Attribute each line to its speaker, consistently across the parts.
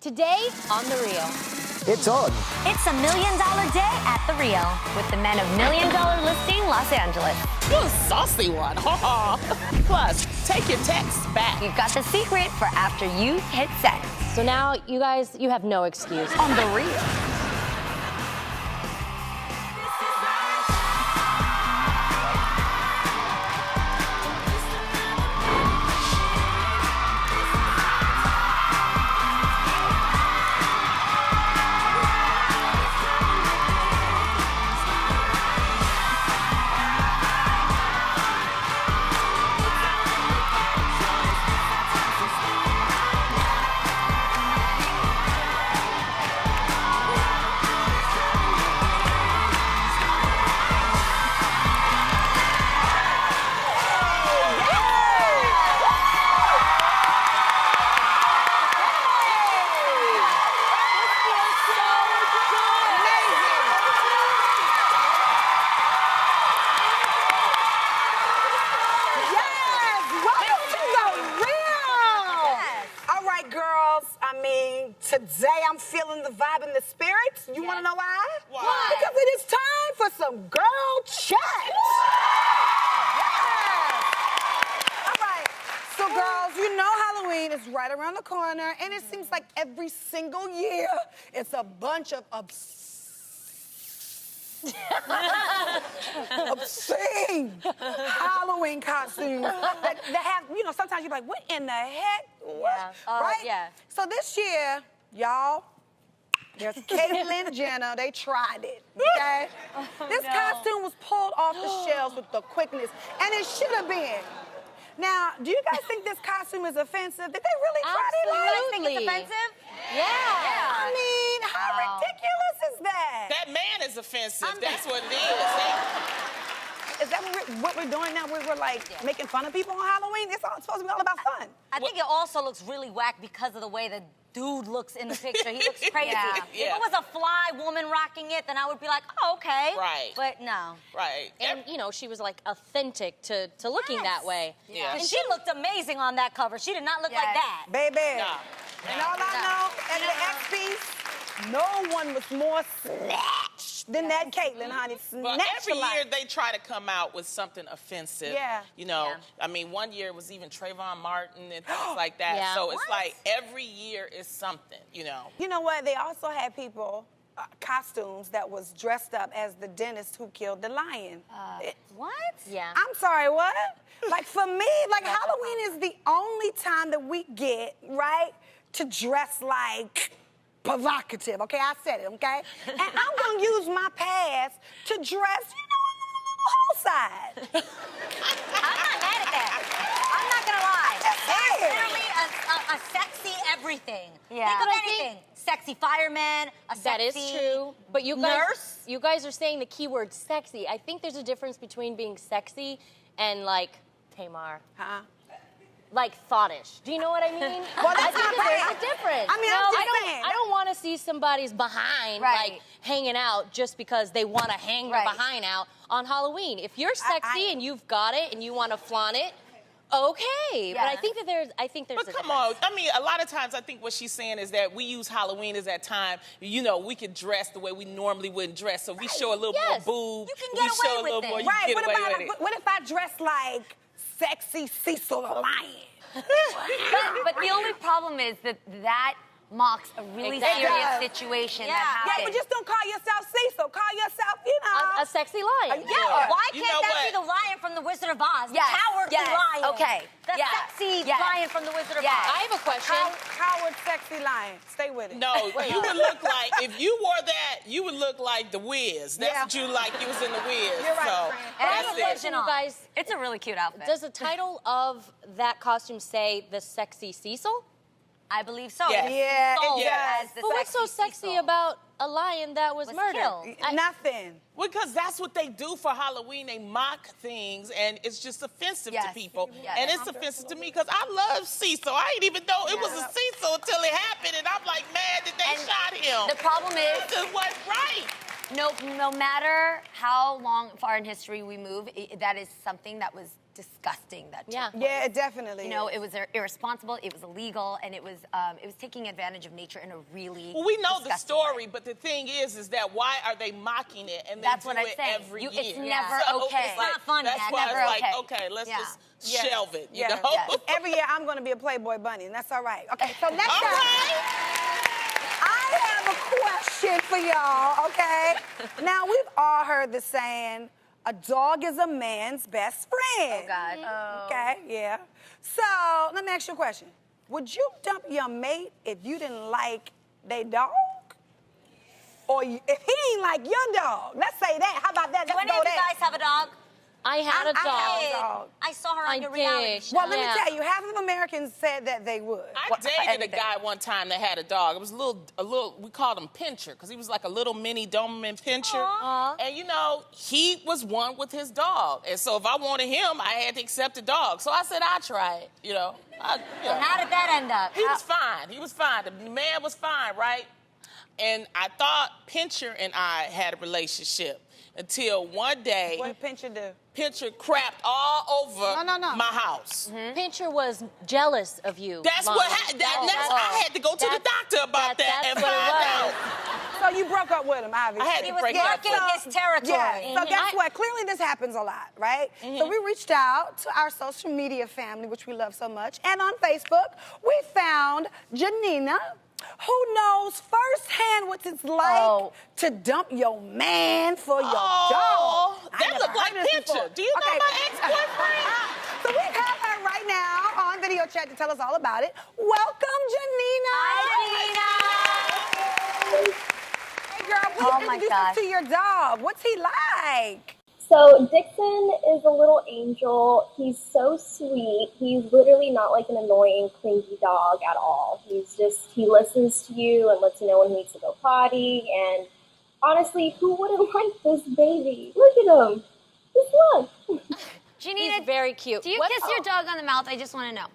Speaker 1: Today on The Real.
Speaker 2: It's on.
Speaker 3: It's $1 million day at The Real with the men of $1 million listing Los Angeles.
Speaker 4: You saucy one. Plus, take your texts back.
Speaker 3: You've got the secret for after you hit send.
Speaker 1: So now, you guys, you have no excuse.
Speaker 3: On The Real.
Speaker 5: Today I'm feeling the vibe and the spirits. You want to know why?
Speaker 4: Why?
Speaker 5: Because it is time for some girl chat. Yes. All right. So girls, you know Halloween is right around the corner, and it seems like every single year it's a bunch of obscene Halloween costumes that have, you know, sometimes you're like, what in the heck? What? Right?
Speaker 1: Yeah.
Speaker 5: So this year, y'all, there's Caitlyn Jenner. They tried it, okay? This costume was pulled off the shelves with the quickness, and it should have been. Now, do you guys think this costume is offensive? Did they really try it?
Speaker 1: Absolutely.
Speaker 5: You guys think it's offensive?
Speaker 1: Yeah.
Speaker 5: I mean, how ridiculous is that?
Speaker 4: That man is offensive. That's what it is.
Speaker 5: Is that what we're doing now? We're like making fun of people on Halloween? It's supposed to be all about fun.
Speaker 3: I think it also looks really whack because of the way the dude looks in the picture. He looks crazy. If it was a fly woman rocking it, then I would be like, oh, okay.
Speaker 4: Right.
Speaker 3: But no.
Speaker 4: Right.
Speaker 1: And, you know, she was, like, authentic to looking that way.
Speaker 4: Yeah.
Speaker 3: And she looked amazing on that cover. She did not look like that.
Speaker 5: Baby.
Speaker 4: Nah.
Speaker 5: And all I know, at the XPs, no one was more snatched than that Caitlyn, honey.
Speaker 4: But every year they try to come out with something offensive.
Speaker 5: Yeah.
Speaker 4: You know, I mean, one year it was even Trayvon Martin and things like that.
Speaker 1: Yeah.
Speaker 4: So it's like every year is something, you know.
Speaker 5: You know what? They also had people, costumes that was dressed up as the dentist who killed the lion.
Speaker 3: What?
Speaker 1: Yeah.
Speaker 5: I'm sorry, what? Like, for me, like, Halloween is the only time that we get, right, to dress like provocative, okay? I said it, okay? And I'm gonna use my past to dress, you know, on the whole side.
Speaker 3: I'm not mad at that. I'm not gonna lie. There's literally a sexy everything.
Speaker 1: Yeah.
Speaker 3: Think of
Speaker 1: But I
Speaker 3: anything. Sexy fireman, a
Speaker 1: That is
Speaker 3: sexy
Speaker 1: true. But you guys,
Speaker 3: nurse.
Speaker 1: you guys are saying the keyword sexy. I think there's a difference between being sexy and, like, Tamar.
Speaker 5: Huh?
Speaker 1: Like thoughtish. Do you know what I mean?
Speaker 5: Well, that's
Speaker 1: I think
Speaker 5: not
Speaker 1: that there's
Speaker 5: bad.
Speaker 1: a difference.
Speaker 5: I mean,
Speaker 1: no,
Speaker 5: I'm just
Speaker 1: I
Speaker 5: saying.
Speaker 1: don't want to see somebody's behind like hanging out just because they want to hang their behind out on Halloween. If you're sexy and you've got it and you want to flaunt it, okay. But I think that there's
Speaker 4: But
Speaker 1: a difference.
Speaker 4: come on, I mean, a lot of times I think what she's saying is that we use Halloween as that time, you know, we could dress the way we normally wouldn't dress. So we show a little more boob.
Speaker 3: You can get
Speaker 4: we show
Speaker 3: away
Speaker 4: a little
Speaker 3: with
Speaker 4: more,
Speaker 3: it.
Speaker 4: you can get away with it.
Speaker 5: What if I dress like sexy Cecil the Lion?
Speaker 3: But the only problem is that mocks a really serious situation that happened.
Speaker 5: Yeah, but just don't call yourself Cecil. Call yourself, you know.
Speaker 1: A sexy lion.
Speaker 3: Why
Speaker 4: You
Speaker 3: can't
Speaker 4: know
Speaker 3: that be
Speaker 4: what?
Speaker 3: the lion from the Wizard of Oz? The cowardly lion.
Speaker 6: Okay.
Speaker 3: The sexy lion from the Wizard of Oz.
Speaker 1: I have a question.
Speaker 5: Coward sexy lion. Stay with it.
Speaker 4: No, you would look like, if you wore that, you would look like the Wiz. That's what you like, you was in the Wiz.
Speaker 5: You're right,
Speaker 4: so
Speaker 5: friend.
Speaker 1: I have
Speaker 4: that's
Speaker 1: a question,
Speaker 4: it.
Speaker 1: you guys.
Speaker 3: It's a really cute outfit.
Speaker 1: Does the title of that costume say the sexy Cecil?
Speaker 3: I believe so.
Speaker 4: Yes.
Speaker 5: Yeah,
Speaker 3: Sold
Speaker 5: it does.
Speaker 3: as the
Speaker 1: But what's so sexy
Speaker 3: Cecil.
Speaker 1: about a lion that was murdered?
Speaker 3: killed?
Speaker 5: Nothing.
Speaker 4: Because that's what they do for Halloween. They mock things, and it's just offensive to people. And it's offensive to me because I love Cecil. I didn't even know it was a Cecil until it happened, and I'm like, man, did they shot him?
Speaker 3: The problem is,
Speaker 4: This wasn't right.
Speaker 3: no matter how far in history we move, that is something that was disgusting.
Speaker 5: Yeah, definitely.
Speaker 3: You know, it was irresponsible, it was illegal, and it was taking advantage of nature in a really
Speaker 4: Well, we know the story,
Speaker 3: way.
Speaker 4: but the thing is that why are they mocking it and they
Speaker 3: That's
Speaker 4: do
Speaker 3: what I'm
Speaker 4: it
Speaker 3: saying.
Speaker 4: every year?
Speaker 3: It's never okay.
Speaker 4: It's
Speaker 3: not funny.
Speaker 4: That's why
Speaker 3: never
Speaker 4: it's like,
Speaker 3: okay.
Speaker 4: let's just
Speaker 5: Yes.
Speaker 4: shelve it. You
Speaker 5: Yes.
Speaker 4: know?
Speaker 5: Yes. Every year I'm going to be a Playboy bunny, and that's all right. Okay, so next
Speaker 4: All
Speaker 5: up,
Speaker 4: right.
Speaker 5: I have a question for y'all, okay? Now, we've all heard the saying, a dog is a man's best friend.
Speaker 3: Oh, God. Oh.
Speaker 5: Okay, yeah. So, let me ask you a question. Would you dump your mate if you didn't like their dog? Or if he ain't like your dog? Let's say that. How about that?
Speaker 3: Do
Speaker 5: Let's
Speaker 3: any
Speaker 5: go
Speaker 3: of you
Speaker 5: there.
Speaker 3: guys have a dog?
Speaker 1: I had a dog.
Speaker 5: I had a dog.
Speaker 3: I saw her on your
Speaker 1: I
Speaker 3: reality
Speaker 1: did.
Speaker 3: show.
Speaker 5: Well, let me tell you, half of Americans said that they would.
Speaker 4: I dated a guy one time that had a dog. It was a little. We called him Pinscher because he was like a little mini Doberman Pinscher.
Speaker 1: Aww.
Speaker 4: And you know, he was one with his dog, and so if I wanted him, I had to accept the dog. So I said I'd try it. You know.
Speaker 3: And how did that end up?
Speaker 4: He was fine. He was fine. The man was fine, right? And I thought Pinscher and I had a relationship until one day.
Speaker 5: What did Pinscher do?
Speaker 4: Pinscher crapped all over my house.
Speaker 1: Pinscher was jealous of you.
Speaker 4: That's
Speaker 1: Lana.
Speaker 4: what happened. I had to go to the doctor about that and
Speaker 1: That's what
Speaker 4: find
Speaker 1: it
Speaker 4: out.
Speaker 5: So you broke up with him, obviously.
Speaker 4: I had to
Speaker 3: He was
Speaker 4: break up
Speaker 3: marking
Speaker 4: with him.
Speaker 3: his territory.
Speaker 5: Yeah. So guess what? Clearly this happens a lot, right? So we reached out to our social media family, which we love so much, and on Facebook, we found Janina, who knows firsthand what it's like to dump your man for your dog.
Speaker 4: That looked like Pinscher. Do you know my ex-boyfriend?
Speaker 5: So we have her right now on video chat to tell us all about it. Welcome, Janina.
Speaker 3: Hi, Janina.
Speaker 5: Hey, girl, please introduce us to your dog. What's he like?
Speaker 2: So Dixon is a little angel. He's so sweet. He's literally not like an annoying, clingy dog at all. He listens to you and lets you know when he needs to go potty. And honestly, who wouldn't like this baby? Look at him. Just look.
Speaker 3: Janina,
Speaker 1: He's very cute.
Speaker 3: Do you kiss your dog on the mouth? I just want to know.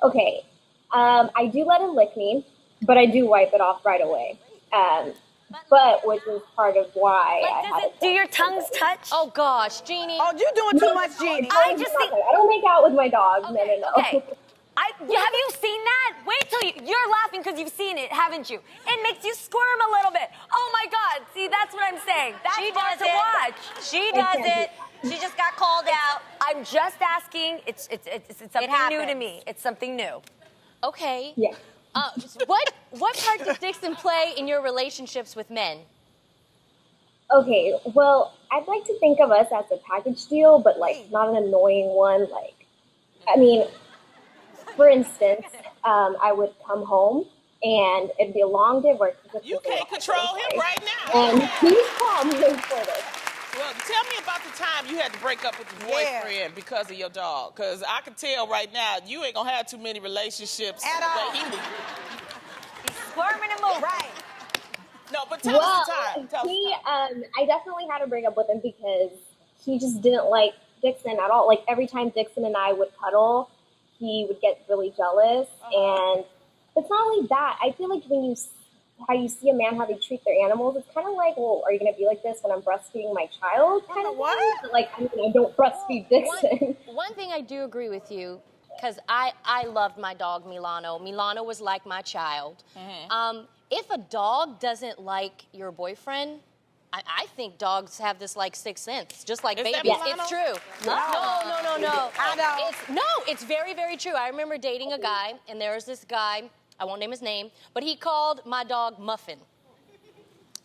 Speaker 2: Okay. I do let him lick me, but I do wipe it off right away. But which is part of why I had it.
Speaker 3: Do your tongues touch?
Speaker 1: Oh gosh, Jeannie.
Speaker 5: Oh, you're doing too much, Jeannie.
Speaker 2: I don't make out with my dog. No.
Speaker 3: Okay. Have you seen that? Wait till you're laughing because you've seen it, haven't you? It makes you squirm a little bit. Oh my God! See, that's what I'm saying. That's fun to watch.
Speaker 1: She does it.
Speaker 3: She just got called out. I'm just asking. It's something new to me. It's something new.
Speaker 1: Okay.
Speaker 2: Yeah.
Speaker 1: What part does Dixon play in your relationships with men?
Speaker 2: Okay, well, I'd like to think of us as a package deal, but like not an annoying one. Like, I mean, for instance, I would come home and it'd be a long day of work.
Speaker 4: You can't control him right now.
Speaker 2: And he's calm for this.
Speaker 4: Well, tell me about the time you had to break up with your boyfriend because of your dog. Because I can tell right now you ain't going to have too many relationships.
Speaker 5: At all.
Speaker 3: He's squirming and moving.
Speaker 5: Right.
Speaker 4: No, but tell us the time. Tell us the time.
Speaker 2: I definitely had to break up with him because he just didn't like Dixon at all. Like, every time Dixon and I would cuddle, he would get really jealous. And it's not only that. I feel like how you see a man, how they treat their animals, it's kind of like, well, are you going to be like this when I'm breastfeeding my child? Kind of
Speaker 5: what?
Speaker 2: thing. But, like, I mean, I don't breastfeed Dixon.
Speaker 1: One thing I do agree with you, because I loved my dog Milano. Milano was like my child. If a dog doesn't like your boyfriend, I think dogs have this like sixth sense, just like babies. It's true. No. It's very, very true. I remember dating a guy, and there was this guy, I won't name his name, but he called my dog Muffin.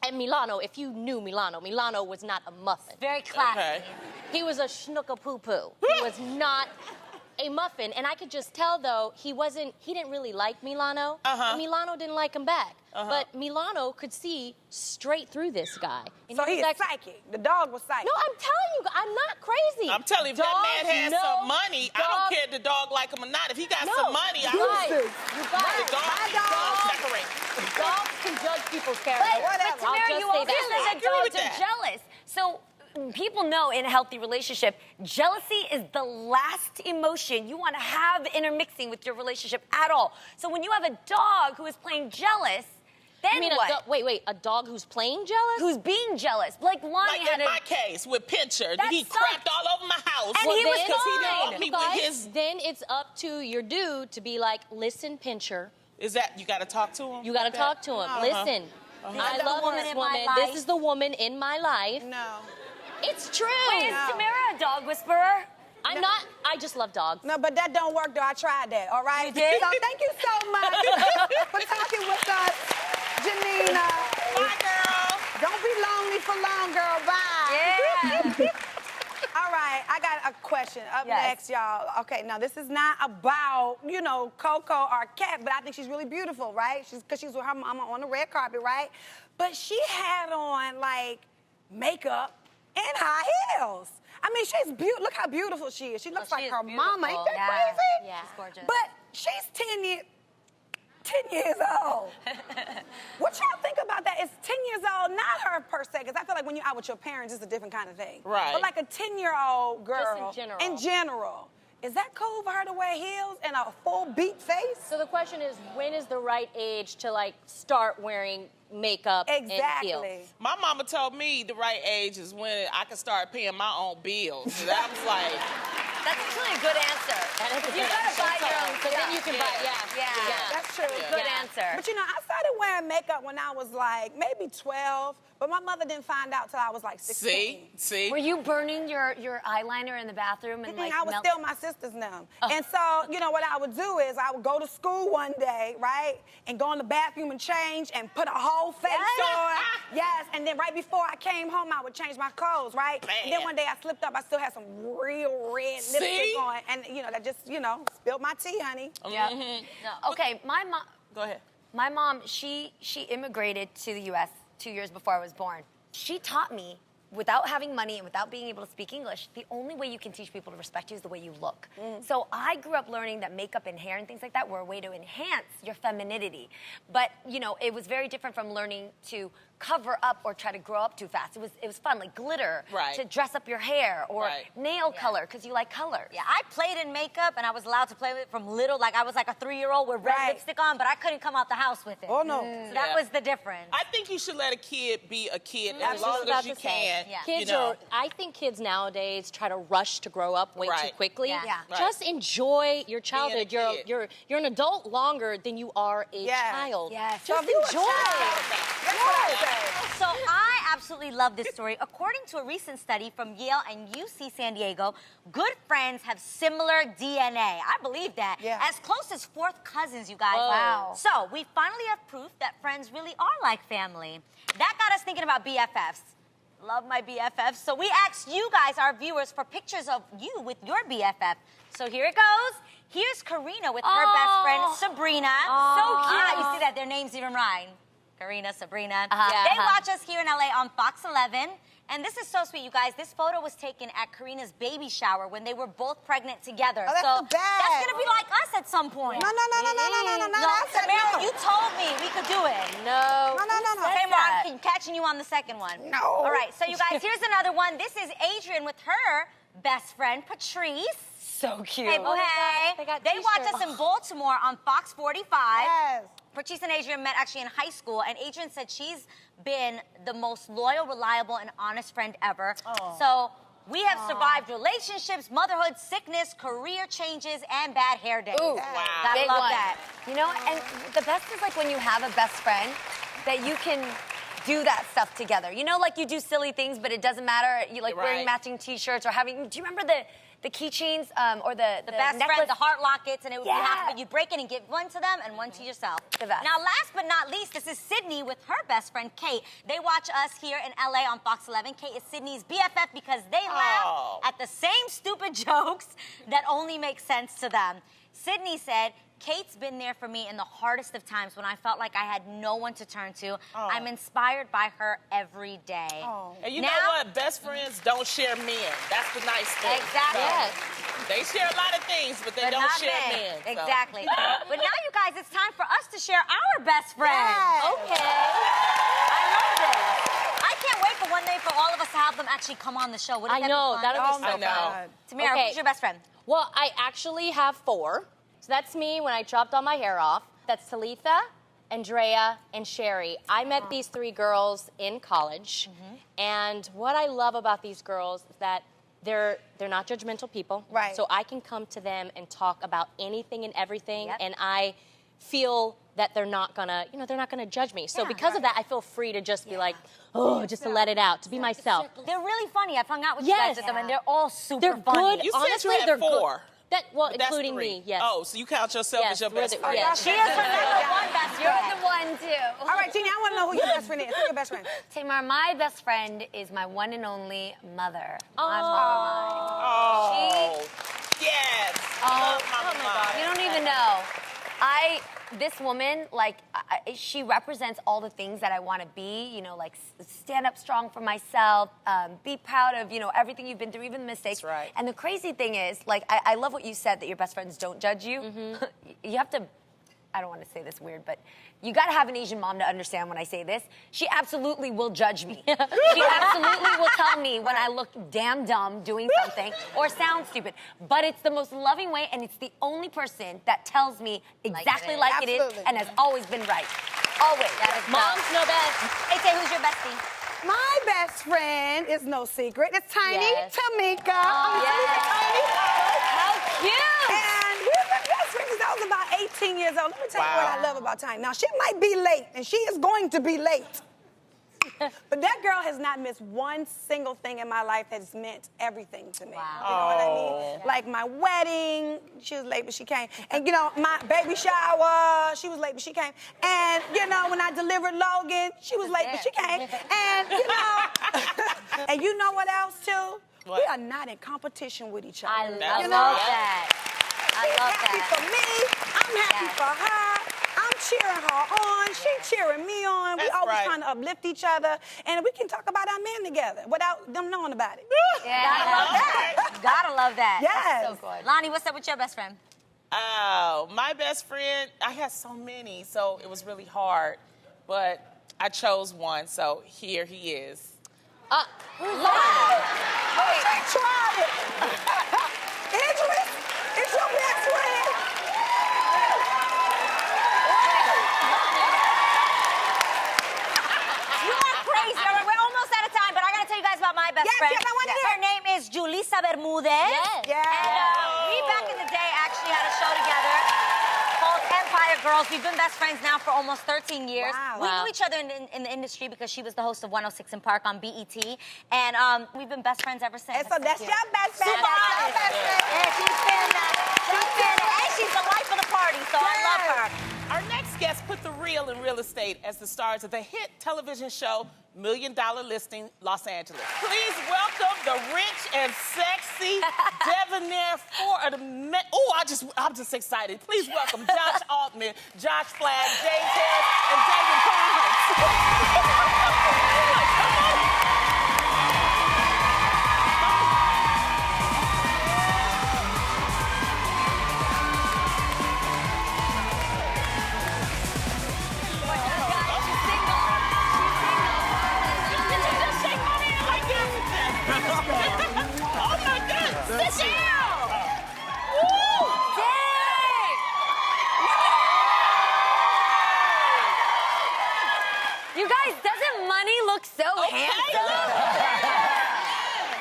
Speaker 1: And Milano, if you knew Milano was not a muffin.
Speaker 3: Very classy.
Speaker 4: Okay.
Speaker 1: He was a schnooka-poo-poo. He was not a muffin. And I could just tell, though, he didn't really like Milano. And Milano didn't like him back. But Milano could see straight through this guy. And
Speaker 5: So he is psychic. The dog was psychic.
Speaker 1: No, I'm telling you, I'm not crazy.
Speaker 4: I'm telling you, if that man has some money, I don't care if the dog like him or not. If he got some money, I don't care.
Speaker 1: You guys, dogs can judge people's character.
Speaker 3: But Tamara, you also said that dogs
Speaker 4: that.
Speaker 3: are jealous. So people know in a healthy relationship, jealousy is the last emotion you want to have intermixing with your relationship at all. So when you have a dog who is playing jealous, Then
Speaker 1: you mean
Speaker 3: what?
Speaker 1: Wait, a dog who's playing jealous?
Speaker 3: Who's being jealous? Like Lonnie
Speaker 4: Like
Speaker 3: had
Speaker 4: in my case with Pincher, he crapped all over my house.
Speaker 3: And he was
Speaker 4: because he didn't
Speaker 3: fine.
Speaker 4: want me
Speaker 1: You guys,
Speaker 4: with his.
Speaker 1: then it's up to your dude to be like, listen, Pincher.
Speaker 4: Is that you got to talk to him?
Speaker 1: You got to talk to him. Listen, I love this woman. This is the woman in my life.
Speaker 5: No.
Speaker 1: It's true.
Speaker 3: Wait, is Tamara a dog whisperer?
Speaker 1: I'm not. I just love dogs.
Speaker 5: No, but that don't work, though. I tried that, all right?
Speaker 3: You did?
Speaker 5: So thank you so much for talking with us, Janina.
Speaker 4: Bye, girl.
Speaker 5: Don't be lonely for long, girl. Bye.
Speaker 3: Yeah.
Speaker 5: All right, I got a question up
Speaker 3: Yes.
Speaker 5: next, y'all. Okay, now this is not about, you know, Coco or Kat, but I think she's really beautiful, right? Because she's with her mama on the red carpet, right? But she had on, like, makeup and high heels. I mean, she's beautiful. Look how beautiful she is. She looks like her mama. Ain't that crazy?
Speaker 3: Yeah, she's gorgeous.
Speaker 5: But she's 10 years old. What y'all think about that? Is 10 years old, not her per se, because I feel like when you're out with your parents, it's a different kind of thing.
Speaker 4: Right.
Speaker 5: But like a 10-year-old girl.
Speaker 1: Just in general.
Speaker 5: In general. Is that cool for her to wear heels and a full beat face?
Speaker 1: So the question is, when is the right age to like start wearing makeup and heels?
Speaker 5: Exactly.
Speaker 4: My mama told me the right age is when I can start paying my own bills. And I was like,
Speaker 3: That's actually a good answer. You gotta buy your own.
Speaker 1: So then you can buy,
Speaker 3: Yeah.
Speaker 5: That's true.
Speaker 3: Good answer.
Speaker 5: But you know, I started wearing makeup when I was like maybe 12, but my mother didn't find out till I was like 16.
Speaker 4: see?
Speaker 3: Were you burning your eyeliner in the bathroom and like
Speaker 5: I would steal my sister's them. And so, you know, what I would do is I would go to school one day, right? And go in the bathroom and change and put a whole face on. Yes, and then right before I came home, I would change my clothes, right?
Speaker 4: Bam.
Speaker 5: And then one day I slipped up. I still had some real red lipstick on. And, you know, that just, you know, spilled my tea, honey.
Speaker 3: Yeah. No. Okay, my mom.
Speaker 4: Go ahead.
Speaker 3: My mom, she immigrated to the U.S. 2 years before I was born. She taught me, without having money and without being able to speak English, the only way you can teach people to respect you is the way you look. So I grew up learning that makeup and hair and things like that were a way to enhance your femininity. But, you know, it was very different from learning to cover up or try to grow up too fast. It was fun, like glitter, to dress up your hair, or nail color, because you like colors.
Speaker 6: Yeah, I played in makeup, and I was allowed to play with it from little. Like, I was like a 3-year-old with red lipstick on, but I couldn't come out the house with it.
Speaker 5: Oh, no.
Speaker 6: So that was the difference.
Speaker 4: I think you should let a kid be a kid as long as you can.
Speaker 1: Kids
Speaker 4: you know.
Speaker 1: are, I think kids nowadays try to rush to grow up way too quickly.
Speaker 6: Yeah.
Speaker 1: Just enjoy your childhood.
Speaker 4: kid.
Speaker 1: You're an adult longer than you are a child.
Speaker 3: Yes.
Speaker 1: Just
Speaker 5: So if you a
Speaker 1: enjoy.
Speaker 5: That's what I say.
Speaker 6: So I absolutely love this story. According to a recent study from Yale and UC San Diego, good friends have similar DNA. I believe that.
Speaker 5: Yeah.
Speaker 6: As close as fourth cousins, you guys.
Speaker 1: Whoa.
Speaker 3: Wow.
Speaker 6: So we finally have proof that friends really are like family. That got us thinking about BFFs. Love my BFFs. So we asked you guys, our viewers, for pictures of you with your BFF. So here it goes. Here's Karina with her best friend, Sabrina. So cute. You see that? Their names even rhyme. Karina, Sabrina. They watch us here in LA on Fox 11. And this is so sweet, you guys. This photo was taken at Karina's baby shower when they were both pregnant together.
Speaker 5: Oh, that's
Speaker 6: so
Speaker 5: the best.
Speaker 6: that's gonna be like us at some point.
Speaker 5: No.
Speaker 6: Samara, you told me we could do it.
Speaker 1: No.
Speaker 5: No.
Speaker 6: Okay, Mom, catching you on the second one.
Speaker 5: No.
Speaker 6: All right, so you guys, here's another one. This is Adrian with her best friend, Patrice.
Speaker 3: So cute.
Speaker 6: Hey, boo, hey.
Speaker 1: They
Speaker 6: watch us in Baltimore on Fox 45.
Speaker 5: Yes.
Speaker 6: Patrice and Adrian met actually in high school, and Adrian said she's been the most loyal, reliable, and honest friend ever. So we have survived relationships, motherhood, sickness, career changes, and bad hair days.
Speaker 3: Ooh,
Speaker 6: I
Speaker 3: Big
Speaker 6: love
Speaker 3: one.
Speaker 6: that.
Speaker 3: You know, and the best is like when you have a best friend that you can do that stuff together. You know, like you do silly things, but it doesn't matter. You like wearing matching T-shirts or having. Do you remember the keychains or the
Speaker 6: best
Speaker 3: necklace?
Speaker 6: friend, the heart lockets, and it would happen. You'd break it and give one to them and one to yourself.
Speaker 3: The best.
Speaker 6: Now, last but not least, this is Sydney with her best friend, Kate. They watch us here in LA on Fox 11. Kate is Sydney's BFF because they laugh at the same stupid jokes that only make sense to them. Sydney said, Kate's been there for me in the hardest of times when I felt like I had no one to turn to. I'm inspired by her every day.
Speaker 4: And you know what? Best friends don't share men. That's the nice thing.
Speaker 6: Exactly.
Speaker 4: So, they share a lot of things, but they don't
Speaker 6: not
Speaker 4: share men. So.
Speaker 6: Exactly. But now, you guys, it's time for us to share our best friend.
Speaker 5: Yes.
Speaker 6: Okay. I love this. I can't wait for one day for all of us to have them actually come on the show. Wouldn't that be fun?
Speaker 1: that'll be so
Speaker 4: I know.
Speaker 1: fun.
Speaker 6: Tamara, who's your best friend?
Speaker 1: Well, I actually have 4. So that's me when I chopped all my hair off. That's Talitha, Andrea, and Sherry. I met these 3 girls in college, and what I love about these girls is that they're not judgmental people.
Speaker 5: Right.
Speaker 1: So I can come to them and talk about anything and everything, and I feel that they're not gonna judge me. So because of that, I feel free to just be like, just to let it out, to be myself.
Speaker 6: They're really funny. I've hung out with you guys with them, and they're all super funny.
Speaker 1: Good.
Speaker 4: You
Speaker 1: Honestly,
Speaker 4: said you had
Speaker 1: they're
Speaker 4: 4.
Speaker 1: good. Well,
Speaker 4: But that's
Speaker 1: including
Speaker 4: 3.
Speaker 1: me, yes.
Speaker 4: Oh, so you count yourself as your best friend.
Speaker 1: Yes.
Speaker 6: She is her number one best friend. You're the one, too.
Speaker 5: All right, Tina, I want to know who your best friend is. Who's your best friend?
Speaker 3: Tamar, my best friend is my one and only mother. My
Speaker 4: Oh, yes. Love Mama Mine.
Speaker 3: You don't even know. This woman, like, she represents all the things that I want to be, you know, like stand up strong for myself, be proud of, you know, everything you've been through, even the mistakes.
Speaker 4: That's right.
Speaker 3: And the crazy thing is, like, I love what you said, that your best friends don't judge you. You have to, I don't want to say this weird, but you got to have an Asian mom to understand when I say this. She absolutely will judge me. She absolutely will tell me when I look damn dumb doing something or sound stupid. But it's the most loving way, and it's the only person that tells me exactly like it is and has always been right. Always.
Speaker 1: Moms know best.
Speaker 6: Hey, Tay, who's your bestie?
Speaker 5: My best friend is no secret. It's Tiny
Speaker 1: Yes.
Speaker 5: Tamika.
Speaker 3: How cute!
Speaker 5: And we've been best friends since I was about 18 years old. Let me tell you what I love about Tiny. Now, she might be late, and she is going to be late. But that girl has not missed one single thing in my life that has meant everything to me. You know what I mean? Like my wedding, she was late, but she came. And, you know, my baby shower, she was late, but she came. And, you know, when I delivered Logan, she was late, but she came. And, you know, and you know what else, too?
Speaker 4: What?
Speaker 5: We are not in competition with each other.
Speaker 6: I
Speaker 5: You
Speaker 6: love
Speaker 5: know?
Speaker 6: that. I
Speaker 5: She's
Speaker 6: love
Speaker 5: happy
Speaker 6: that.
Speaker 5: for me. I'm happy for her. I'm cheering her on. She's cheering me on. We
Speaker 4: That's
Speaker 5: always
Speaker 4: right.
Speaker 5: trying to uplift each other. And we can talk about our men together without them knowing about it.
Speaker 6: Yeah, I love that. Gotta love that.
Speaker 5: Yes.
Speaker 6: So good. Lonnie, what's up with your best friend?
Speaker 4: Oh, my best friend, I had so many, so it was really hard. But I chose one, so here he is.
Speaker 5: Wait, try it. Idris, it's your best friend.
Speaker 6: You are crazy. All right, we're almost out of time, but I gotta tell you guys about my best
Speaker 5: Yes,
Speaker 6: friend.
Speaker 5: yes, I wanna hear.
Speaker 6: Her name is Julissa Bermudez.
Speaker 1: Yes.
Speaker 6: And we back in the day actually had a show together called Empire Girls. We've been best friends now for almost 13 years.
Speaker 5: Wow.
Speaker 6: We knew each other in the industry because she was the host of 106 in Park on BET. And we've been best friends ever since.
Speaker 5: And so that's your best friend.
Speaker 6: Super
Speaker 5: That's your
Speaker 6: honest.
Speaker 5: best friend.
Speaker 6: Yeah, she's been and she's the life of the party, so I love her.
Speaker 4: Our next guest put the real in real estate as the stars of the hit television show $1 Million Listing Los Angeles. Please welcome the rich and sexy debonair four of the I'm just excited. Please welcome Josh Altman, Josh Flagg, James Harris, and David Oh my goodness! Sit down! Woo!
Speaker 3: You guys, doesn't money look so handsome?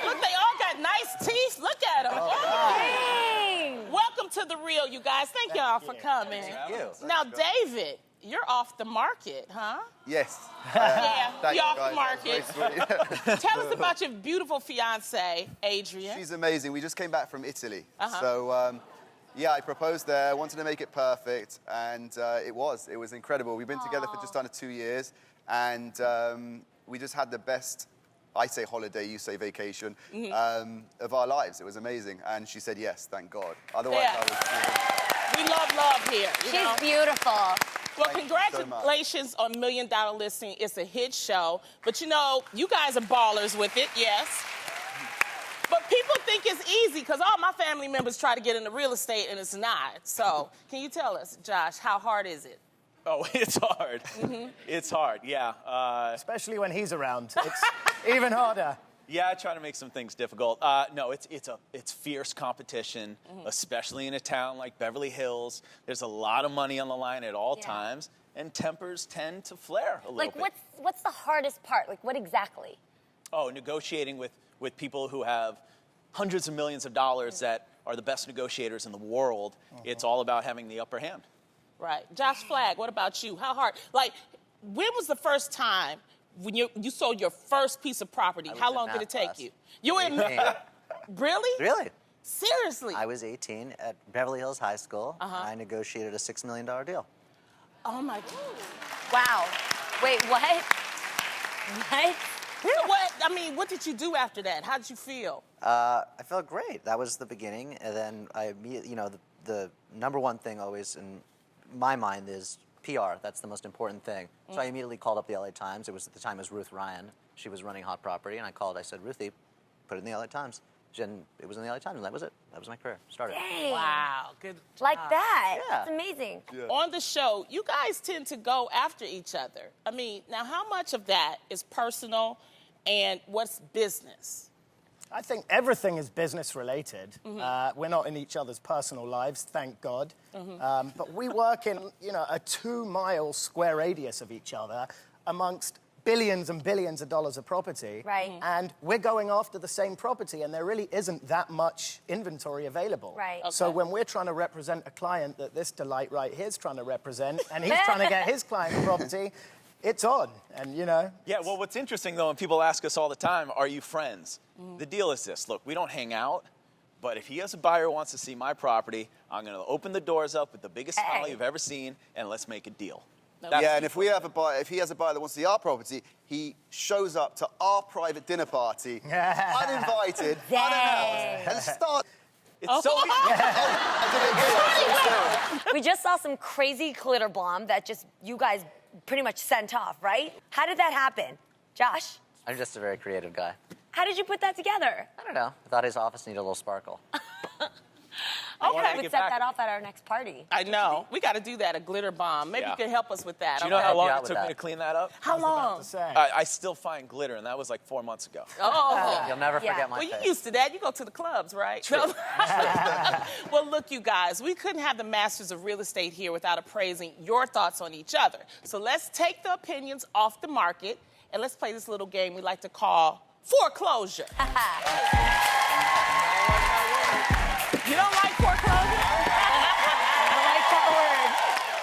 Speaker 4: Look, they all got nice teeth. Look at them.
Speaker 3: Dang.
Speaker 4: Welcome to The Real, you guys. Thank y'all for coming.
Speaker 7: Thank you.
Speaker 4: Now, David, you're off the market, huh?
Speaker 7: Yes.
Speaker 4: Yeah,
Speaker 7: Thank
Speaker 4: you're
Speaker 7: you,
Speaker 4: off the
Speaker 7: guys.
Speaker 4: market.
Speaker 7: That's very sweet.
Speaker 4: Tell us about your beautiful fiance, Adrian.
Speaker 7: She's amazing. We just came back from Italy.
Speaker 4: Uh-huh.
Speaker 7: So, yeah, I proposed there, wanted to make it perfect, and it was incredible. We've been together for just under 2 years, and we just had the best, I say holiday, you say vacation, of our lives. It was amazing, and she said yes, thank God. Otherwise,
Speaker 4: Yeah. We love here. You know?
Speaker 3: She's beautiful.
Speaker 4: Well,
Speaker 7: Thank you so much.
Speaker 4: congratulations on $1 Million Listing. It's a hit show. But you know, you guys are ballers with it, yes. But people think it's easy because all my family members try to get into real estate and it's not. So can you tell us, Josh, how hard is it?
Speaker 8: Oh, it's hard. It's hard, yeah.
Speaker 9: Especially when he's around. It's even harder.
Speaker 8: Yeah, I try to make some things difficult. No, it's fierce competition, especially in a town like Beverly Hills. There's a lot of money on the line at all times. and tempers tend to flare a little bit.
Speaker 3: Like, what's the hardest part? Like, what exactly?
Speaker 8: Oh, negotiating with people who have hundreds of millions of dollars that are the best negotiators in the world. It's all about having the upper hand.
Speaker 4: Right. Josh Flagg, what about you? How hard? Like, when was the first time when you sold your first piece of property? How long did it take you? You were in Really?
Speaker 10: Really?
Speaker 4: Seriously?
Speaker 10: I was 18 at Beverly Hills High School, and I negotiated a $6 million deal.
Speaker 4: Oh, my God.
Speaker 3: Wow. Wait, what? What?
Speaker 4: So what did you do after that? How did you feel?
Speaker 10: I felt great. That was the beginning, and then the number one thing always in my mind is PR. That's the most important thing. So I immediately called up the LA Times. At the time it was Ruth Ryan. She was running Hot Property, and I said, Ruthie, put it in the LA Times. And it was in the LA Times, and that was it. That was my career. Started.
Speaker 3: Dang.
Speaker 4: Wow. Good job.
Speaker 3: Like that.
Speaker 10: Yeah.
Speaker 3: That's amazing.
Speaker 7: Yeah.
Speaker 4: On the show, you guys tend to go after each other. I mean, now how much of that is personal and what's business?
Speaker 9: I think everything is business related. We're not in each other's personal lives, thank God. But we work in, a 2-mile square radius of each other amongst billions and billions of dollars of property.
Speaker 3: Right.
Speaker 9: And we're going after the same property, and there really isn't that much inventory available.
Speaker 3: Right.
Speaker 9: So
Speaker 4: Okay.
Speaker 9: when we're trying to represent a client that this delight right here is trying to represent, and he's trying to get his client property, it's on, and
Speaker 8: Yeah, well, what's interesting, though, and people ask us all the time, are you friends? The deal is this. Look, we don't hang out, but if he has a buyer who wants to see my property, I'm going to open the doors up with the biggest smile you've ever seen, and let's make a deal.
Speaker 7: Yeah, and if he has a buyer that wants to see our property, he shows up to our private dinner party, uninvited, unannounced, and starts.
Speaker 8: It's so
Speaker 3: We just saw some crazy glitter bomb that you guys pretty much sent off, right? How did that happen? Josh,
Speaker 10: I'm just a very creative guy.
Speaker 3: how did you put that together?
Speaker 10: I don't know. I thought his office needed a little sparkle.
Speaker 3: I would set that off at our next party.
Speaker 4: I know. We got to do that, a glitter bomb. Maybe you can help us with that.
Speaker 8: Do you know how long
Speaker 10: Yeah,
Speaker 8: it
Speaker 10: with
Speaker 8: took me
Speaker 10: that.
Speaker 8: to clean that up?
Speaker 4: How long?
Speaker 8: I still find glitter, and that was like 4 months ago.
Speaker 4: Oh.
Speaker 10: You'll never forget my
Speaker 4: Well,
Speaker 10: face.
Speaker 4: you used to that. You go to the clubs, right?
Speaker 8: True.
Speaker 4: Well, look, you guys, we couldn't have the masters of real estate here without appraising your thoughts on each other. So let's take the opinions off the market, and let's play this little game we like to call foreclosure. You don't like foreclosure?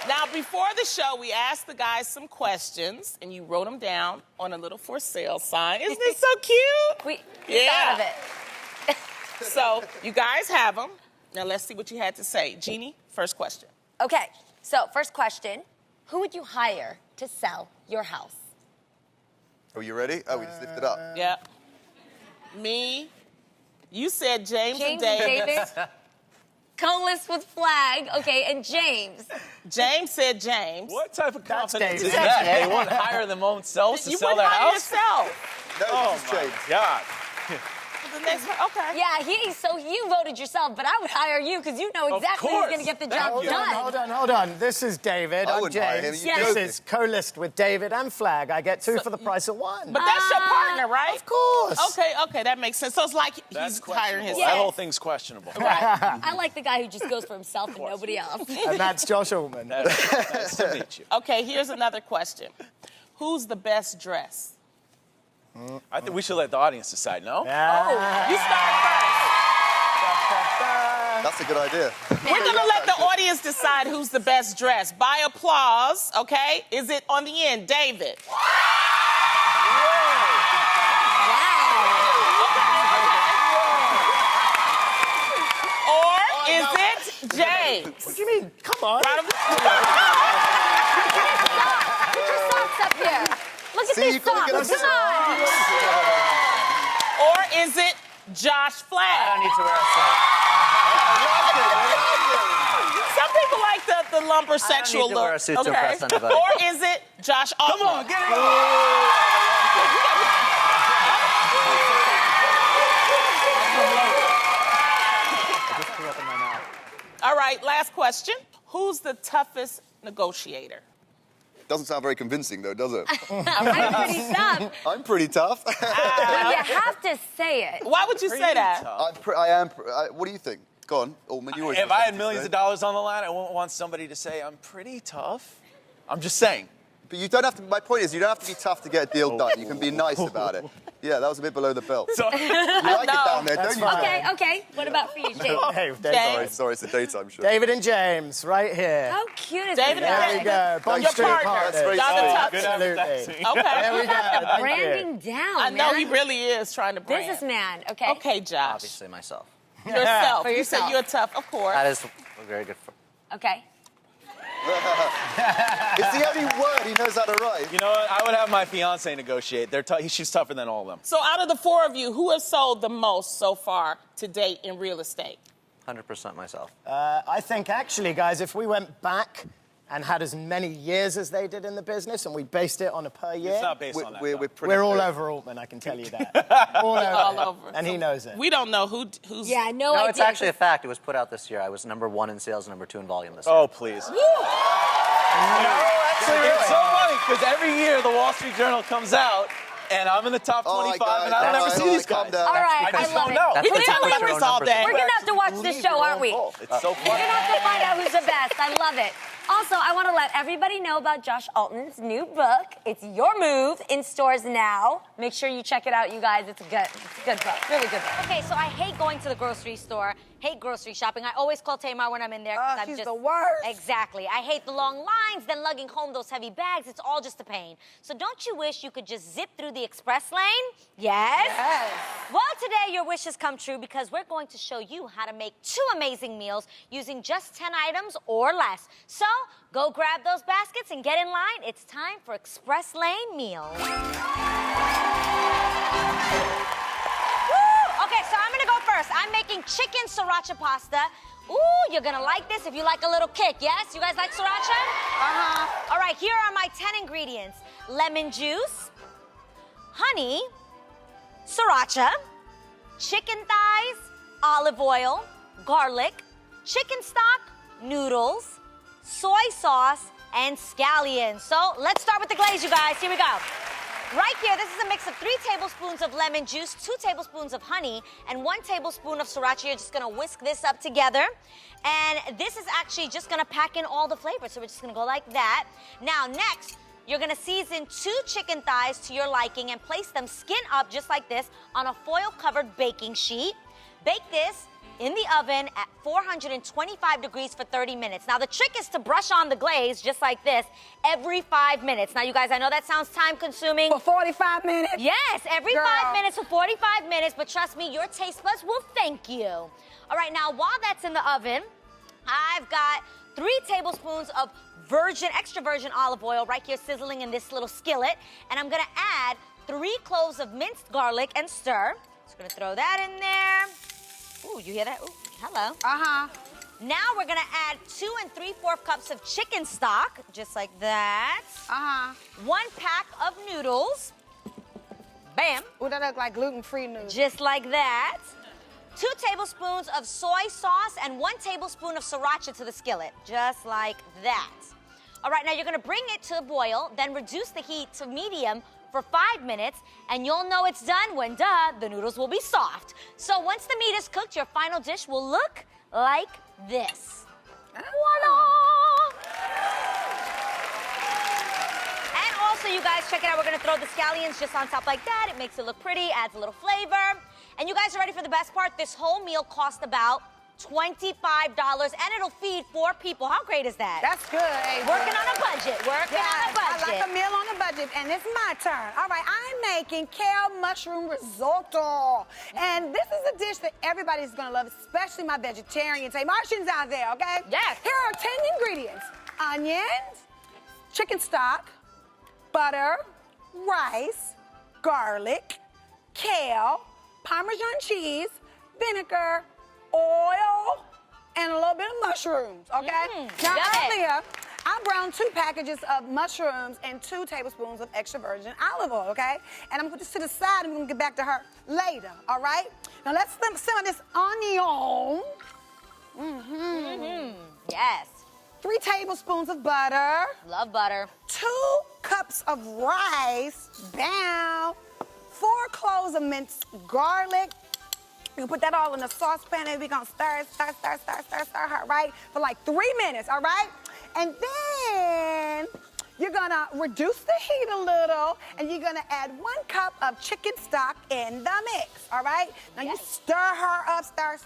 Speaker 4: Now, before the show, we asked the guys some questions, and you wrote them down on a little for sale sign. Isn't it so cute?
Speaker 3: We thought of it.
Speaker 4: So, you guys have them. Now, let's see what you had to say. Jeannie, first question.
Speaker 3: Okay, so first question. Who would you hire to sell your house?
Speaker 7: Are you ready? Oh, we just lifted up.
Speaker 4: Yep. Me. You said James and
Speaker 3: James and
Speaker 4: David.
Speaker 3: David. Co-list with Flag. Okay, and James.
Speaker 4: James said James.
Speaker 8: What type of confidence
Speaker 9: David.
Speaker 8: is that? They won't hire their own selves to
Speaker 4: You
Speaker 8: sell
Speaker 4: would
Speaker 8: their
Speaker 4: hire
Speaker 8: house?
Speaker 4: yourself.
Speaker 7: No,
Speaker 8: Oh,
Speaker 7: this is
Speaker 8: my
Speaker 7: James.
Speaker 8: God.
Speaker 4: The next one. Okay.
Speaker 3: Yeah, so you voted yourself, but I would hire you because you know exactly who's
Speaker 8: course.
Speaker 3: going to get the
Speaker 8: Thank
Speaker 3: job
Speaker 8: you.
Speaker 3: done.
Speaker 9: Hold on. This is David.
Speaker 7: I
Speaker 9: I'm
Speaker 7: wouldn't hire him.
Speaker 9: James.
Speaker 7: You're
Speaker 9: This
Speaker 7: joking.
Speaker 9: is co-list with David and Flag. I get two for the price of one.
Speaker 4: But that's your partner, right?
Speaker 9: Of course.
Speaker 4: Okay, that makes sense. So it's like
Speaker 8: That's
Speaker 4: he's hiring
Speaker 8: questionable.
Speaker 4: his.
Speaker 8: That whole thing's questionable.
Speaker 3: I like the guy who just goes for himself and nobody else.
Speaker 9: And that's Josh Ullman.
Speaker 8: Nice to meet you.
Speaker 4: Okay, here's another question. Who's the best dressed?
Speaker 8: I think we should let the audience decide, no?
Speaker 4: You start
Speaker 7: That's a good idea.
Speaker 4: first. We're gonna let the audience decide who's the best dressed by applause. Okay? Is it on the end, David? Or is it James?
Speaker 9: What do you mean? Come on.
Speaker 4: Round of-
Speaker 3: Put your socks up here. Look at
Speaker 7: See,
Speaker 3: these
Speaker 7: you couldn't
Speaker 3: socks.
Speaker 7: get
Speaker 3: Come on.
Speaker 4: Or is it Josh
Speaker 10: I
Speaker 4: Flagg?
Speaker 10: don't need to wear a suit.
Speaker 4: Some people like the lumber sexual
Speaker 10: to
Speaker 4: look.
Speaker 10: wear a suit to impress anybody.
Speaker 4: Or is it Josh Altman?
Speaker 8: Come on, get it on.
Speaker 10: I just threw up in my mouth.
Speaker 4: All right, last question. Who's the toughest negotiator?
Speaker 7: Doesn't sound very convincing, though, does it?
Speaker 3: I'm pretty tough.
Speaker 7: I'm pretty tough.
Speaker 3: But you have to say it.
Speaker 4: Why would you say that?
Speaker 7: What do you think? Go on, Ullman, you always
Speaker 8: If
Speaker 7: have
Speaker 8: I had
Speaker 7: something to
Speaker 8: millions
Speaker 7: say.
Speaker 8: of dollars on the line, I wouldn't want somebody to say I'm pretty tough. I'm just saying.
Speaker 7: But you don't have to, my point is, you don't have to be tough to get a deal done. You can be nice about it. Yeah, that was a bit below the belt.
Speaker 8: So,
Speaker 7: you like it down there, don't you?
Speaker 6: Okay. What about for you, Jake?
Speaker 9: Hey, David.
Speaker 7: Sorry, it's a daytime show.
Speaker 9: David and James, right here.
Speaker 6: How cute is
Speaker 4: David
Speaker 6: this?
Speaker 9: There we go. Bond
Speaker 4: Your
Speaker 9: Street
Speaker 4: partners.
Speaker 9: partners.
Speaker 4: Y'all the tough.
Speaker 8: Good
Speaker 9: Absolutely.
Speaker 8: advertising.
Speaker 4: Okay.
Speaker 9: There we go. Thank you.
Speaker 6: Branding down,
Speaker 4: I know
Speaker 6: man.
Speaker 4: he really is trying to brand.
Speaker 6: Businessman, okay.
Speaker 4: Okay, Josh.
Speaker 10: Obviously myself.
Speaker 4: Yourself.
Speaker 6: For
Speaker 4: You said
Speaker 6: yourself.
Speaker 4: you're tough, of course.
Speaker 10: That is a very good.
Speaker 6: Okay.
Speaker 7: It's the only word he knows how to write.
Speaker 8: You know what? I would have my fiance negotiate. She's tougher than all of them.
Speaker 4: So out of the four of you, who has sold the most so far to date in real estate?
Speaker 10: 100% myself.
Speaker 9: I think actually, guys, if we went back and had as many years as they did in the business and we based it on a per year,
Speaker 8: It's not based on that. though.
Speaker 9: we're all over Altman, I can tell you that. all over.
Speaker 4: All over.
Speaker 9: And he knows it.
Speaker 4: We don't know who's...
Speaker 6: Yeah, I know
Speaker 10: No,
Speaker 6: I
Speaker 10: it's
Speaker 6: did.
Speaker 10: actually a fact. It was put out this year. I was #1 in sales, #2 in volume this year.
Speaker 8: Oh, please. Actually, it's so funny because every year the Wall Street Journal comes out and I'm in the top 25 and I don't ever see these guys.
Speaker 6: All right,
Speaker 8: I just
Speaker 6: love
Speaker 8: don't
Speaker 6: it.
Speaker 8: know.
Speaker 10: That's
Speaker 4: We can
Speaker 10: because
Speaker 4: talk
Speaker 10: you
Speaker 4: about
Speaker 10: put your
Speaker 4: this
Speaker 10: own
Speaker 4: all
Speaker 10: numbers
Speaker 4: day.
Speaker 10: in.
Speaker 6: We're gonna have to watch this show, aren't we?
Speaker 8: It's so
Speaker 6: We're
Speaker 8: funny.
Speaker 6: gonna have to find out who's the best. I love it. Also, I want to let everybody know about Josh Altman's new book. It's Your Move, in stores now. Make sure you check it out, you guys. It's a good book. Really good book. Okay, so I hate going to the grocery store. Hate grocery shopping. I always call Tamar when I'm in there. 'Cause I'm
Speaker 5: She's
Speaker 6: just
Speaker 5: the worst.
Speaker 6: Exactly. I hate the long lines, then lugging home those heavy bags. It's all just a pain. So don't you wish you could just zip through the express lane? Yes? Well, today your wish has come true because we're going to show you how to make 2 amazing meals using just 10 items or less. So go grab those baskets and get in line. It's time for express lane meals. Okay, so I'm gonna go first. I'm making chicken sriracha pasta. Ooh, you're gonna like this if you like a little kick, yes? You guys like sriracha? All right, here are my 10 ingredients. Lemon juice, honey, sriracha, chicken thighs, olive oil, garlic, chicken stock, noodles, soy sauce, and scallions. So let's start with the glaze, you guys. Here we go. Right here, this is a mix of 3 tablespoons of lemon juice, 2 tablespoons of honey, and 1 tablespoon of sriracha. You're just gonna whisk this up together. And this is actually just gonna pack in all the flavors. So we're just gonna go like that. Now, next, you're gonna season 2 chicken thighs to your liking and place them skin up just like this on a foil-covered baking sheet. Bake this in the oven at 425 degrees for 30 minutes. Now, the trick is to brush on the glaze just like this every 5 minutes. Now, you guys, I know that sounds time-consuming.
Speaker 5: For 45 minutes?
Speaker 6: Yes, every
Speaker 5: Girl.
Speaker 6: 5 minutes for 45 minutes, but trust me, your taste buds will thank you. All right, now, while that's in the oven, I've got 3 tablespoons of extra virgin olive oil right here sizzling in this little skillet, and I'm gonna add 3 cloves of minced garlic and stir. Just gonna throw that in there. Ooh, you hear that? Ooh, hello. Now we're gonna add 2 3/4 cups of chicken stock, just like that. 1 pack of noodles. Bam.
Speaker 5: Ooh, that look like gluten-free noodles.
Speaker 6: Just like that. 2 tablespoons of soy sauce and 1 tablespoon of sriracha to the skillet, just like that. All right, now you're gonna bring it to a boil, then reduce the heat to medium for 5 minutes, and you'll know it's done when, the noodles will be soft. So once the meat is cooked, your final dish will look like this. Voila! And also, you guys, check it out. We're gonna throw the scallions just on top like that. It makes it look pretty, adds a little flavor. And you guys are ready for the best part? This whole meal cost about $25, and it'll feed 4 people. How great is that?
Speaker 5: That's good, Ava.
Speaker 6: Working on a budget. Working on a budget.
Speaker 5: I like a meal on a budget, and it's my turn. All right, I'm making kale mushroom risotto. And this is a dish that everybody's gonna love, especially my vegetarians. Hey, Martians out there, okay?
Speaker 6: Yes.
Speaker 5: Here are 10 ingredients. Onions, chicken stock, butter, rice, garlic, kale, Parmesan cheese, vinegar, oil, and a little bit of mushrooms, okay? Now, earlier, I browned 2 packages of mushrooms and 2 tablespoons of extra virgin olive oil, okay? And I'm gonna put this to the side and we're gonna get back to her later, all right? Now, let's simmer this onion.
Speaker 6: Yes.
Speaker 5: 3 tablespoons of butter.
Speaker 6: Love butter.
Speaker 5: 2 cups of rice. Bam. 4 cloves of minced garlic. You put that all in a saucepan and we're gonna stir her, right? For like 3 minutes, all right? And then you're gonna reduce the heat a little, and you're gonna add 1 cup of chicken stock in the mix, all right? Now you stir her up, stir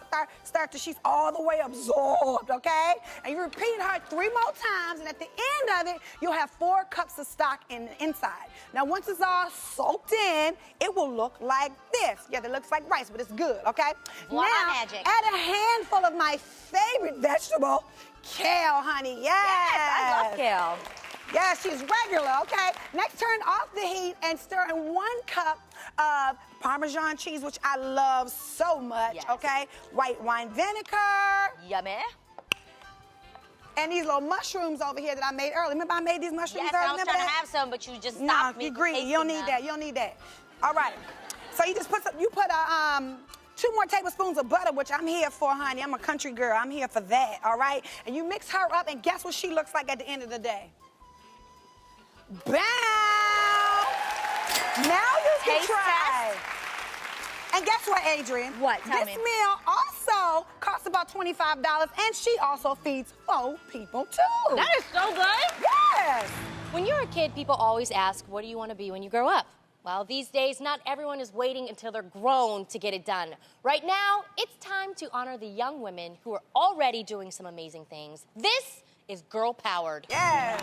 Speaker 5: till she's all the way absorbed, okay? And you repeat her 3 more times, and at the end of it, you'll have 4 cups of stock inside. Now once it's all soaked in, it will look like this. Yeah, it looks like rice, but it's good, okay?
Speaker 6: Voila
Speaker 5: now,
Speaker 6: magic.
Speaker 5: add a handful of my favorite vegetable, kale, honey. Yes,
Speaker 3: I love kale.
Speaker 5: Yeah, she's regular, okay? Next, turn off the heat and stir in 1 cup of Parmesan cheese, which I love so much, okay? White wine vinegar.
Speaker 6: Yummy.
Speaker 5: And these little mushrooms over here that I made earlier. Remember I made these mushrooms
Speaker 6: Yes,
Speaker 5: earlier?
Speaker 6: I was
Speaker 5: Remember
Speaker 6: trying to
Speaker 5: that?
Speaker 6: have some, but you just
Speaker 5: No,
Speaker 6: stopped me.
Speaker 5: you're greedy. You don't need that. You don't need that. All right. So you just put 2 more tablespoons of butter, which I'm here for, honey. I'm a country girl. I'm here for that, all right? And you mix her up, and guess what she looks like at the end of the day? Bam! Now you can
Speaker 6: Taste
Speaker 5: try. And guess what, Adrian?
Speaker 6: What? Tell
Speaker 5: this
Speaker 6: me.
Speaker 5: meal also costs about $25, and she also feeds 4 people, too.
Speaker 1: That is so good.
Speaker 5: Yes.
Speaker 1: When you're a kid, people always ask, what do you want to be when you grow up? Well, these days, not everyone is waiting until they're grown to get it done. Right now, it's time to honor the young women who are already doing some amazing things. This is Girl Powered.
Speaker 5: Yes.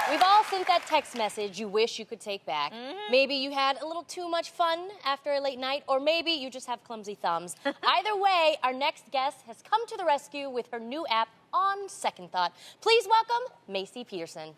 Speaker 1: We've all sent that text message you wish you could take back. Maybe you had a little too much fun after a late night, or maybe you just have clumsy thumbs. Either way, our next guest has come to the rescue with her new app, On Second Thought. Please welcome Macy Peterson.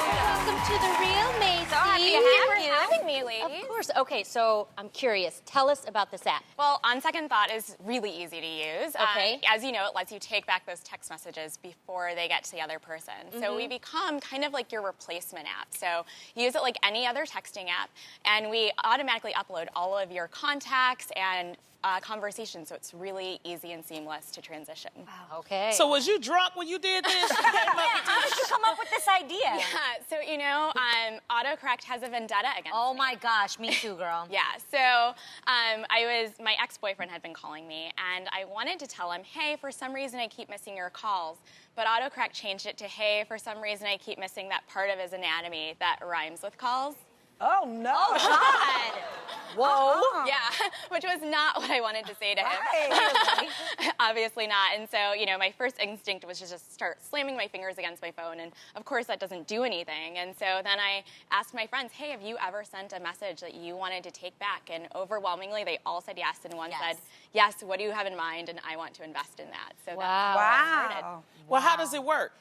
Speaker 1: Welcome to the real Macy.
Speaker 6: So happy to have you.
Speaker 11: Having me, ladies.
Speaker 1: Of course. Okay, so I'm curious. Tell us about this app.
Speaker 11: Well, On Second Thought is really easy to use.
Speaker 1: Okay.
Speaker 11: As you know, it lets you take back those text messages before they get to the other person. So we become kind of like your replacement app. So you use it like any other texting app, and we automatically upload all of your contacts and conversations, so it's really easy and seamless to transition.
Speaker 1: Okay.
Speaker 4: So was you drunk when you did this?
Speaker 6: How did you come up with this idea?
Speaker 11: Yeah, so you know, autocorrect has a vendetta against
Speaker 6: Oh
Speaker 11: me.
Speaker 6: my gosh, me too, girl.
Speaker 11: Yeah, so my ex-boyfriend had been calling me, and I wanted to tell him, hey, for some reason I keep missing your calls, but autocorrect changed it to, hey, for some reason I keep missing that part of his anatomy that rhymes with calls.
Speaker 5: Oh, no.
Speaker 6: God.
Speaker 11: Whoa. Yeah, which was not what I wanted to say to him.
Speaker 5: Right.
Speaker 11: Obviously not. And so, you know, my first instinct was to just start slamming my fingers against my phone. And of course, that doesn't do anything. And so then I asked my friends, hey, have you ever sent a message that you wanted to take back? And overwhelmingly, they all said yes. And one said, yes, what do you have in mind? And I want to invest in that. So that's how I started.
Speaker 4: Well, how does it work?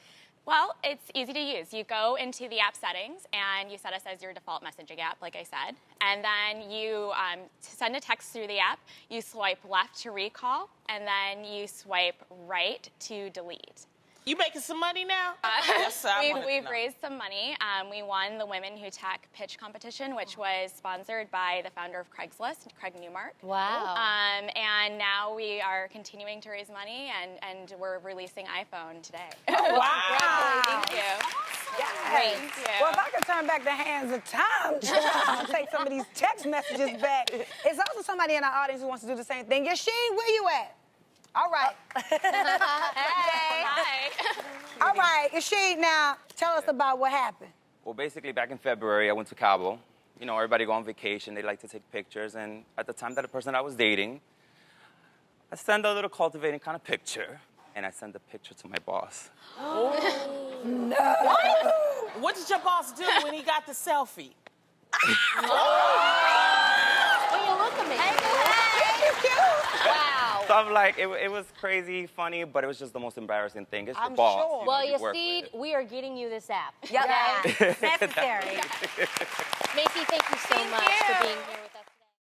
Speaker 11: Well, it's easy to use. You go into the app settings and you set us as your default messaging app, like I said. And then you send a text through the app. You swipe left to recall, and then you swipe right to delete.
Speaker 4: You making some money now? Yes,
Speaker 11: We've raised some money. We won the Women Who Tech Pitch competition, which was sponsored by the founder of Craigslist, Craig Newmark.
Speaker 1: Wow.
Speaker 11: And now we are continuing to raise money, and we're releasing iPhone today.
Speaker 4: Wow.
Speaker 11: Thank you.
Speaker 5: Yes.
Speaker 11: Thank you.
Speaker 5: Well, if I could turn back the hands of time, I'll take some of these text messages back. There's also somebody in our audience who wants to do the same thing. Yasheen, where you at? All right.
Speaker 11: Hey. Hi.
Speaker 5: All right, Yasheen, now tell us about what happened.
Speaker 12: Well, basically, back in February, I went to Cabo. You know, everybody go on vacation. They like to take pictures. And at the time that the person I was dating, I sent a little cultivating kind of picture. And I sent the picture to my boss.
Speaker 4: What did your boss do when he got the selfie?
Speaker 1: Well, you look amazing. Wow.
Speaker 12: So I'm like, it was crazy, funny, but it was just the most embarrassing thing. It's your
Speaker 5: I'm
Speaker 12: boss.
Speaker 5: sure.
Speaker 12: you know,
Speaker 1: Well,
Speaker 12: you work
Speaker 1: Yasid,
Speaker 12: with.
Speaker 1: we are getting you this app.
Speaker 6: Yep. Necessary.
Speaker 1: Macy, thank you so much for being here with us.